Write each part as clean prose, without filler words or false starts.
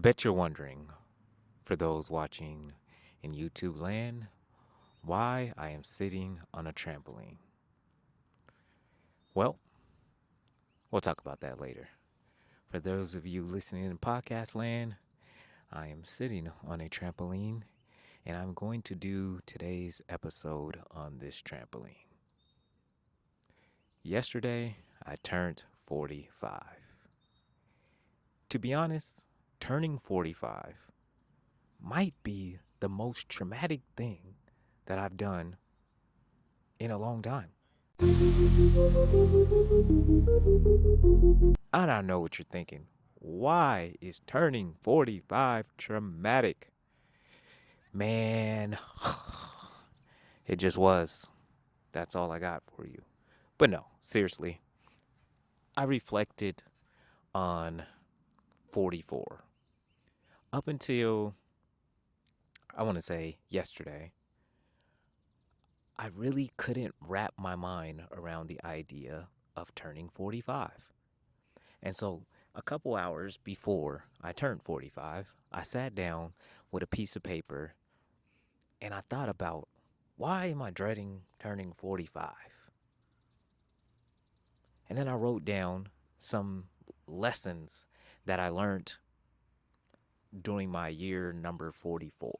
Bet you're wondering, for those watching in YouTube land, why I am sitting on a trampoline. Well, we'll talk about that later. For those of you listening in podcast land, I am sitting on a trampoline and I'm going to do today's episode on this trampoline. Yesterday, I turned 45. To be honest, turning 45 might be the most traumatic thing that I've done in a long time. And I know what you're thinking. Why is turning 45 traumatic? Man, it just was. That's all I got for you. But no, seriously, I reflected on 44. Up until, I want to say, yesterday, I really couldn't wrap my mind around the idea of turning 45. And so, a couple hours before I turned 45, I sat down with a piece of paper and I thought about, why am I dreading turning 45? And then I wrote down some lessons that I learned during my year number 44.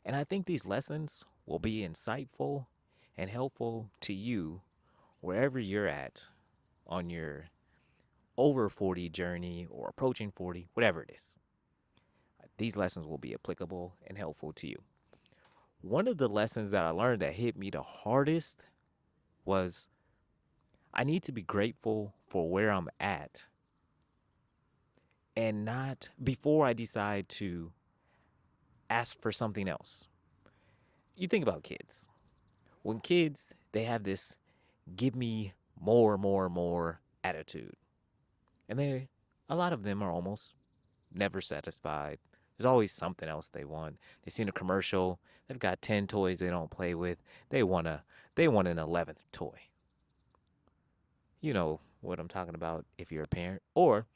And I think these lessons will be insightful and helpful to you wherever you're at on your over 40 journey or approaching 40, whatever it is. These lessons will be applicable and helpful to you. One of the lessons that I learned that hit me the hardest was I need to be grateful for where I'm at and not before I decide to ask for something else. You think about kids. When kids, they have this give me more attitude. And a lot of them are almost never satisfied. There's always something else they want. They've seen a commercial. They've got 10 toys they don't play with. They want an 11th toy. You know what I'm talking about if you're a parent. Or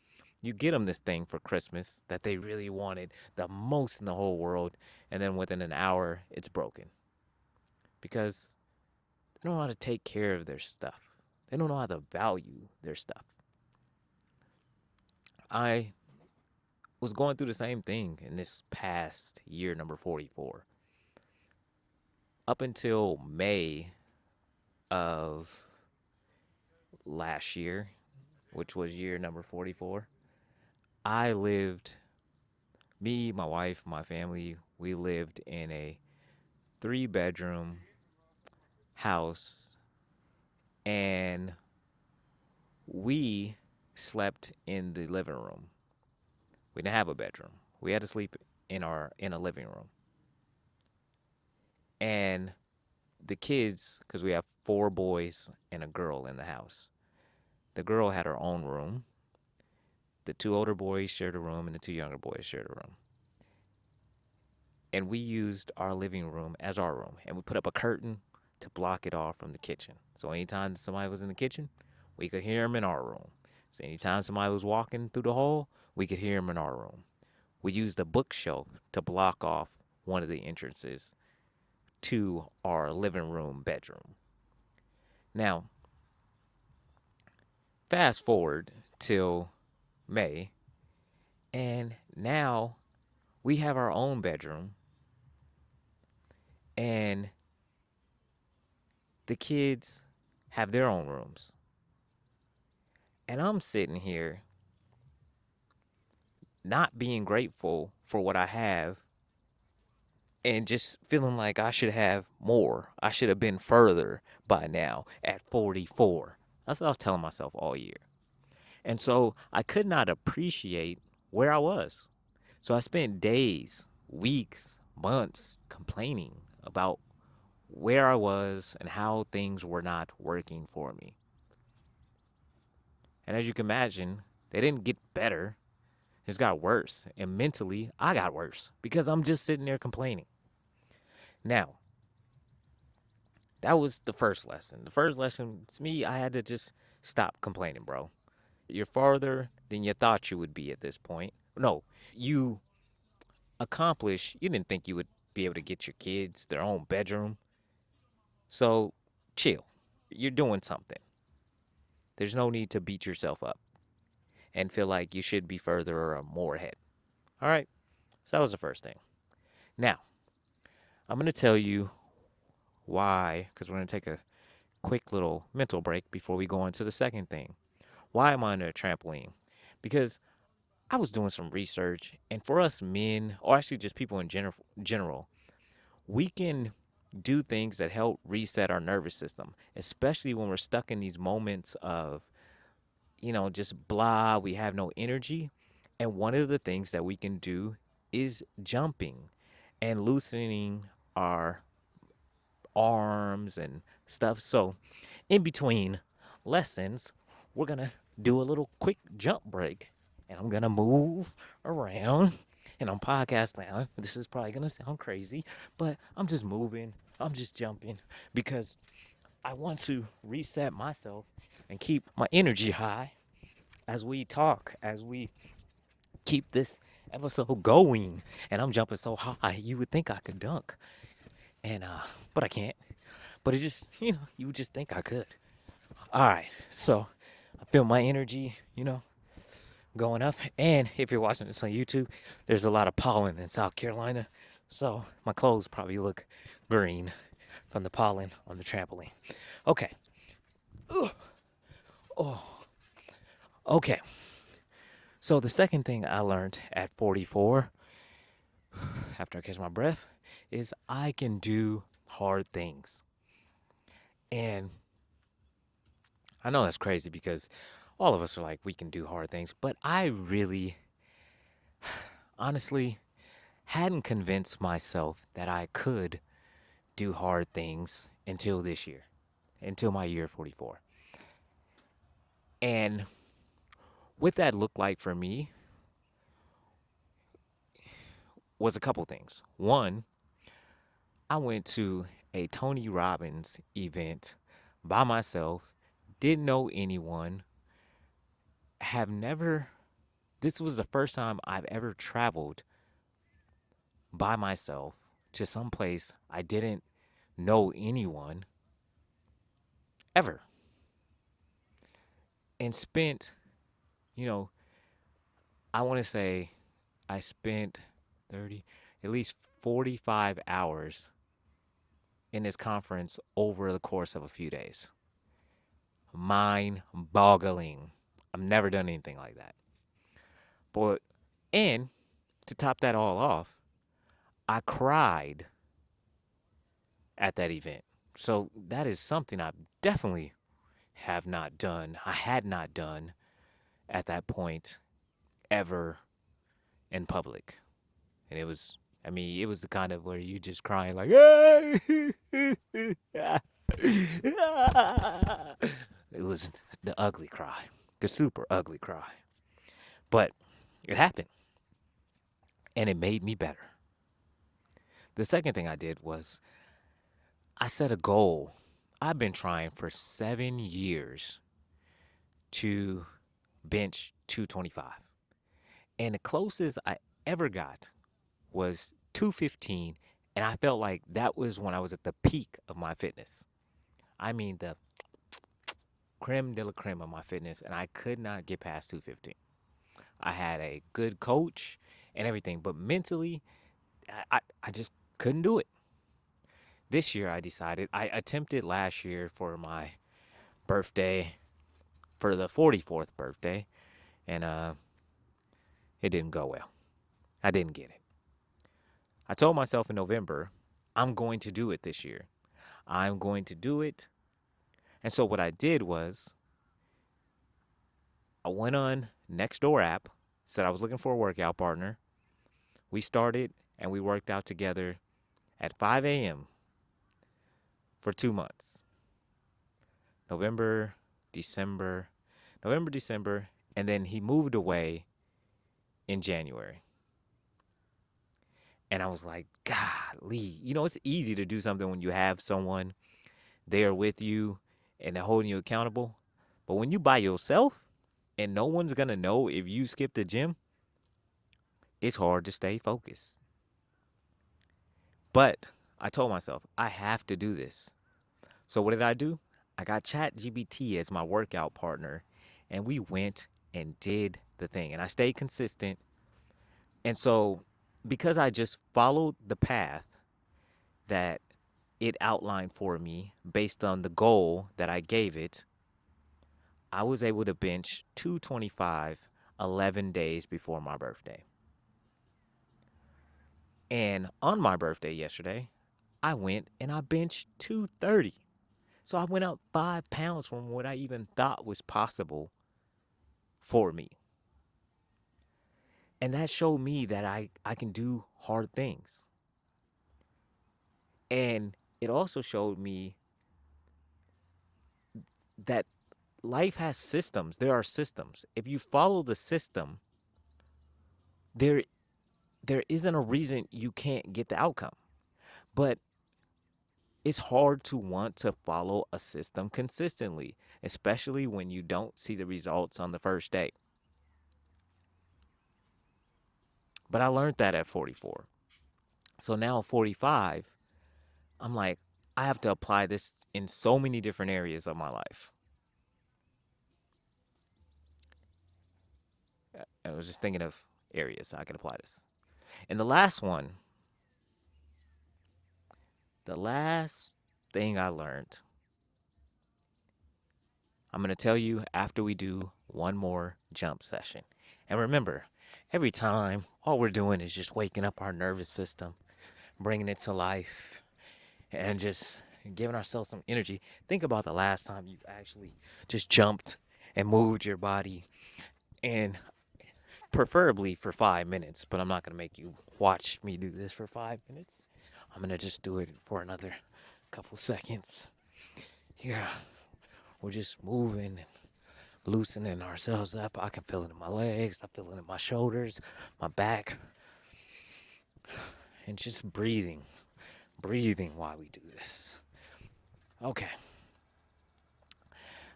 you get them this thing for Christmas that they really wanted the most in the whole world, and then within an hour, it's broken. Because they don't know how to take care of their stuff. They don't know how to value their stuff. I was going through the same thing in this past year, number 44. Up until May of last year, which was year number 44, I lived, me, my wife, my family, we lived in a 3-bedroom house, and we slept in the living room. We didn't have a bedroom. We had to sleep in a living room. And the kids, because we have 4 boys and a girl in the house. The girl had her own room. The 2 older boys shared a room, and the 2 younger boys shared a room. And we used our living room as our room, and we put up a curtain to block it off from the kitchen. So anytime somebody was in the kitchen, we could hear them in our room. So anytime somebody was walking through the hall, we could hear them in our room. We used a bookshelf to block off one of the entrances to our living room bedroom. Now, fast forward till May, and now we have our own bedroom, and the kids have their own rooms. And I'm sitting here not being grateful for what I have and just feeling like I should have more. I should have been further by now at 44. That's what I was telling myself all year. And so I could not appreciate where I was. So I spent days, weeks, months complaining about where I was and how things were not working for me. And as you can imagine, they didn't get better. It's got worse. And mentally, I got worse because I'm just sitting there complaining. Now, that was the first lesson. The first lesson to me, I had to just stop complaining, bro. You're farther than you thought you would be at this point, No, you you didn't think you would be able to get your kids their own bedroom. So chill. You're doing something. There's no need to beat yourself up and feel like you should be further or more ahead. All right. So that was the first thing. Now, I'm going to tell you why, because we're going to take a quick little mental break before we go into the second thing. Why am I on a trampoline? Because I was doing some research, and for us men, or actually just people in general, we can do things that help reset our nervous system, especially when we're stuck in these moments of, just blah, we have no energy. And one of the things that we can do is jumping and loosening our arms and stuff. So, in between lessons, we're going to do a little quick jump break, and I'm going to move around. And on podcast now, this is probably going to sound crazy, but I'm just moving, I'm just jumping because I want to reset myself and keep my energy high as we talk, as we keep this episode going. And I'm jumping so high, you would think I could dunk. And but I can't. But it just, you would just think I could. All right. So I feel my energy, going up. And if you're watching this on YouTube, there's a lot of pollen in South Carolina. So my clothes probably look green from the pollen on the trampoline. Okay. Ugh. Oh. Okay. So the second thing I learned at 44, after I catch my breath, is I can do hard things. And I know that's crazy because all of us are like, we can do hard things. But I really, honestly, hadn't convinced myself that I could do hard things until this year, until my year 44. And what that looked like for me was a couple things. One, I went to a Tony Robbins event by myself, didn't know anyone, have never, this was the first time I've ever traveled by myself to some place I didn't know anyone ever, and spent, you know, I want to say I spent 30, at least 45 hours in this conference over the course of a few days. Mind boggling. I've never done anything like that. But, and to top that all off, I cried at that event. So that is something I definitely have not done. I had not done at that point ever in public. And it was the kind of where you just crying like, it was the ugly cry, the super ugly cry. But it happened, and it made me better. The second thing I did was I set a goal. I've been trying for 7 years to bench 225. And the closest I ever got was 215. And I felt like that was when I was at the peak of my fitness. I mean, the creme de la creme of my fitness. And I could not get past 215. I had a good coach and everything, but mentally, I just couldn't do it. This year, I attempted last year for my birthday, for the 44th birthday, and it didn't go well. I didn't get it. I told myself in November, I'm going to do it this year. I'm going to do it. And so what I did was I went on Nextdoor app, said I was looking for a workout partner. We started and we worked out together at 5 a.m. for 2 months. November, December, and then he moved away in January. And I was like, golly, it's easy to do something when you have someone there with you and they're holding you accountable. But when you by yourself and no one's going to know if you skipped the gym, it's hard to stay focused. But I told myself, I have to do this. So what did I do? I got ChatGPT as my workout partner, and we went and did the thing. And I stayed consistent. And so because I just followed the path that it outlined for me based on the goal that I gave it, I was able to bench 225 11 days before my birthday. And on my birthday yesterday, I went and I benched 230. So I went up 5 pounds from what I even thought was possible for me. And that showed me that I can do hard things. And it also showed me that life has systems. There are systems. If you follow the system, there there isn't a reason you can't get the outcome. But it's hard to want to follow a system consistently, especially when you don't see the results on the first day. But I learned that at 44. So now at 45, I'm like, I have to apply this in so many different areas of my life. I was just thinking of areas I can apply this. And the last one, the last thing I learned, I'm going to tell you after we do one more jump session. And remember, every time, all we're doing is just waking up our nervous system, bringing it to life, and just giving ourselves some energy. Think about the last time you actually just jumped and moved your body, and preferably for 5 minutes, but I'm not going to make you watch me do this for 5 minutes. I'm going to just do it for another couple seconds. Yeah, we're just moving, loosening ourselves up. I can feel it in my legs, I feel it in my shoulders, my back, and just breathing while we do this. Okay.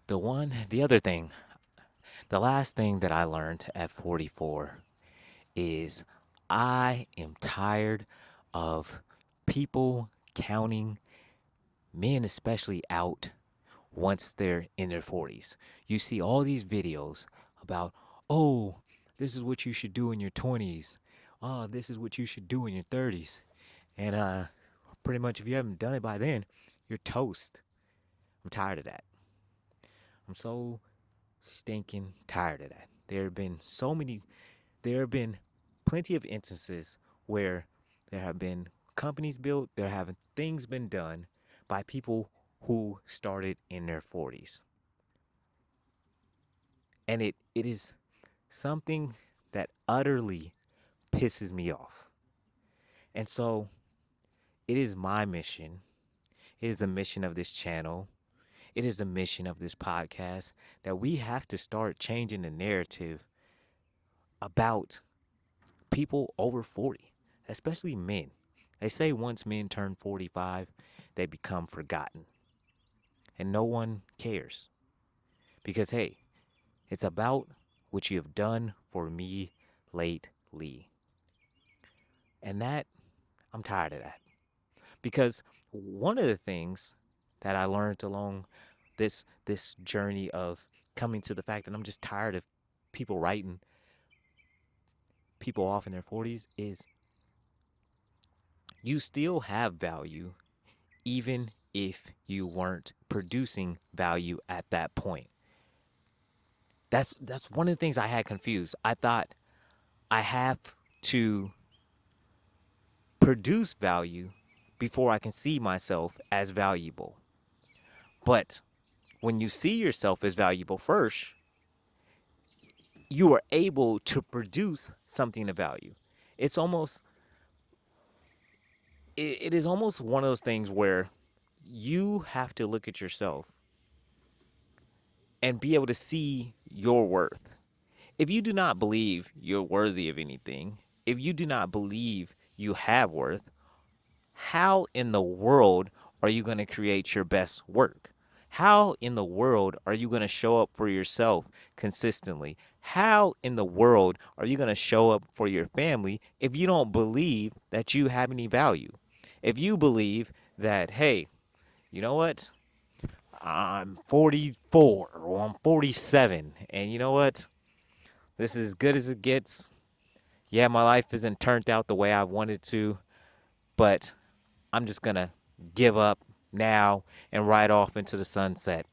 The other thing, the last thing that I learned at 44 is I am tired of people counting men, especially, out once they're in their 40s. You see all these videos about, oh, this is what you should do in your 20s. Oh, this is what you should do in your 30s. And pretty much if you haven't done it by then, you're toast. I'm tired of that. I'm so stinking tired of that. There have been plenty of instances where there have been companies built, there have things been done by people who started in their 40s. And it is something that utterly pisses me off. And so it is my mission. It is a mission of this channel. It is a mission of this podcast that we have to start changing the narrative about people over 40, especially men. They say once men turn 45, they become forgotten. And no one cares. Because, hey, it's about what you have done for me lately. And that, I'm tired of that. Because one of the things that I learned along this journey of coming to the fact that I'm just tired of people writing people off in their 40s is you still have value even if you weren't producing value at that point. That's one of the things I had confused. I thought I have to produce value before I can see myself as valuable. But when you see yourself as valuable first, you are able to produce something of value. It's almost it is almost one of those things where you have to look at yourself and be able to see your worth. If you do not believe you're worthy of anything, if you do not believe you have worth, how in the world are you going to create your best work? How in the world are you going to show up for yourself consistently? How in the world are you going to show up for your family if you don't believe that you have any value? If you believe that, hey, you know what? I'm 44 or I'm 47, and you know what? This is as good as it gets. Yeah, my life isn't turned out the way I wanted to, but I'm just going to give up now and ride off into the sunset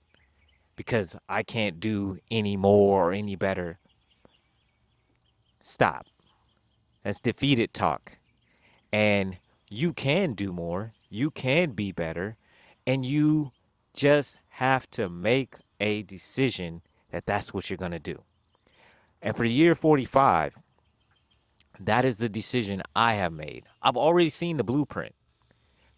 because I can't do any more or any better. Stop. That's defeated talk. And you can do more, you can be better, and you just have to make a decision that that's what you're going to do. And for year 45, that is the decision I have made. I've already seen the blueprint.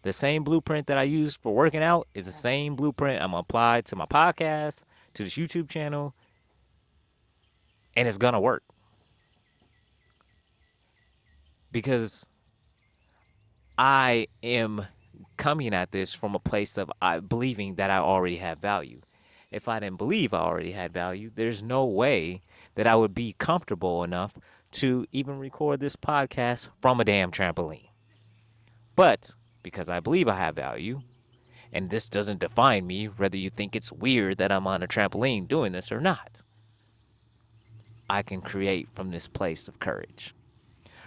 The same blueprint that I use for working out is the same blueprint I'm going to apply to my podcast, to this YouTube channel, and it's going to work. Because I am coming at this from a place of believing that I already have value. If I didn't believe I already had value, there's no way that I would be comfortable enough to even record this podcast from a damn trampoline. But because I believe I have value, and this doesn't define me, whether you think it's weird that I'm on a trampoline doing this or not, I can create from this place of courage.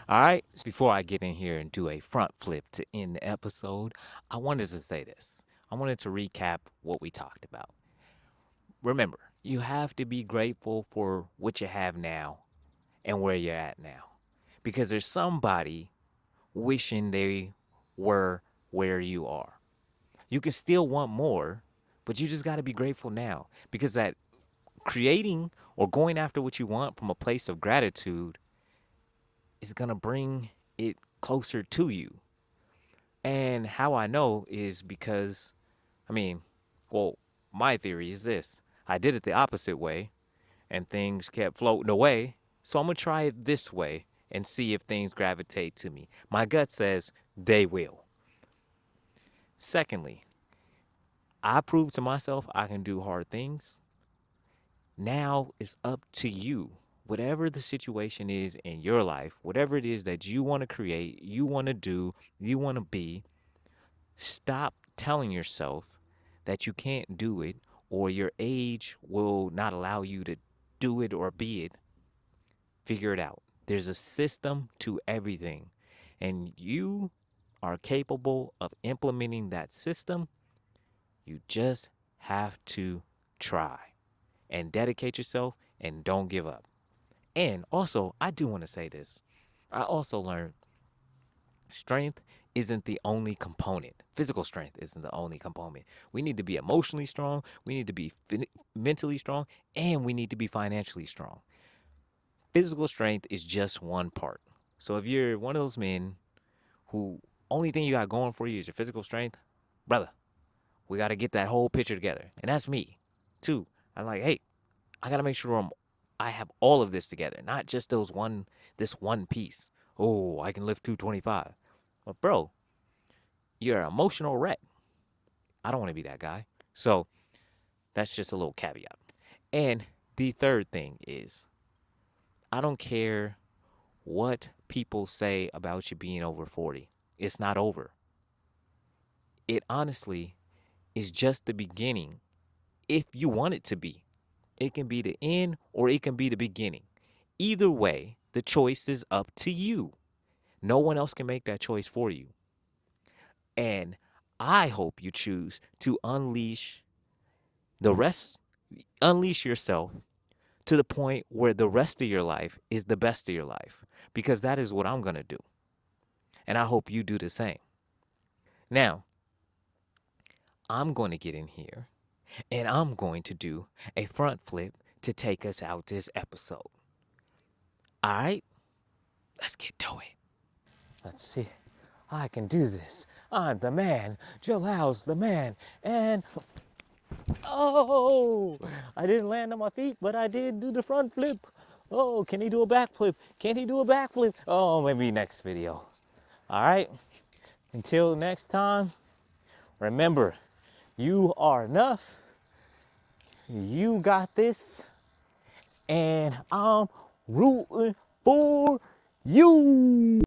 All right, before I get in here and do a front flip to end the episode, I wanted to say this. I wanted to recap what we talked about. Remember, you have to be grateful for what you have now and where you're at now. Because there's somebody wishing they were where you are. You can still want more, but you just got to be grateful now. Because that creating or going after what you want from a place of gratitude is going to bring it closer to you. And how I know is because, I mean, well, my theory is this. I did it the opposite way and things kept floating away. So I'm going to try it this way and see if things gravitate to me. My gut says they will. Secondly, I proved to myself I can do hard things. Now it's up to you. Whatever the situation is in your life, whatever it is that you want to create, you want to do, you want to be, stop telling yourself that you can't do it or your age will not allow you to do it or be it. Figure it out. There's a system to everything, and you are capable of implementing that system. You just have to try and dedicate yourself and don't give up. And also, I do want to say this. I also learned strength isn't the only component. Physical strength isn't the only component. We need to be emotionally strong, we need to be mentally strong, and we need to be financially strong. Physical strength is just one part. So if you're one of those men who only thing you got going for you is your physical strength, brother, we got to get that whole picture together. And that's me, too. I'm like, hey, I got to make sure I have all of this together, not just this one piece. Oh, I can lift 225. But bro, you're an emotional wreck. I don't want to be that guy. So that's just a little caveat. And the third thing is, I don't care what people say about you being over 40. It's not over. It honestly is just the beginning if you want it to be. It can be the end or it can be the beginning. Either way, the choice is up to you. No one else can make that choice for you. And I hope you choose to unleash yourself to the point where the rest of your life is the best of your life, because that is what I'm going to do. And I hope you do the same. Now, I'm going to get in here and I'm going to do a front flip to take us out this episode. All right, let's get to it. Let's see. I can do this. I'm the man. Jalal's the man. And oh, I didn't land on my feet, but I did do the front flip. Oh, can he do a backflip? Can he do a backflip? Oh, maybe next video. All right. Until next time, remember, you are enough. You got this. and I'm rooting for you.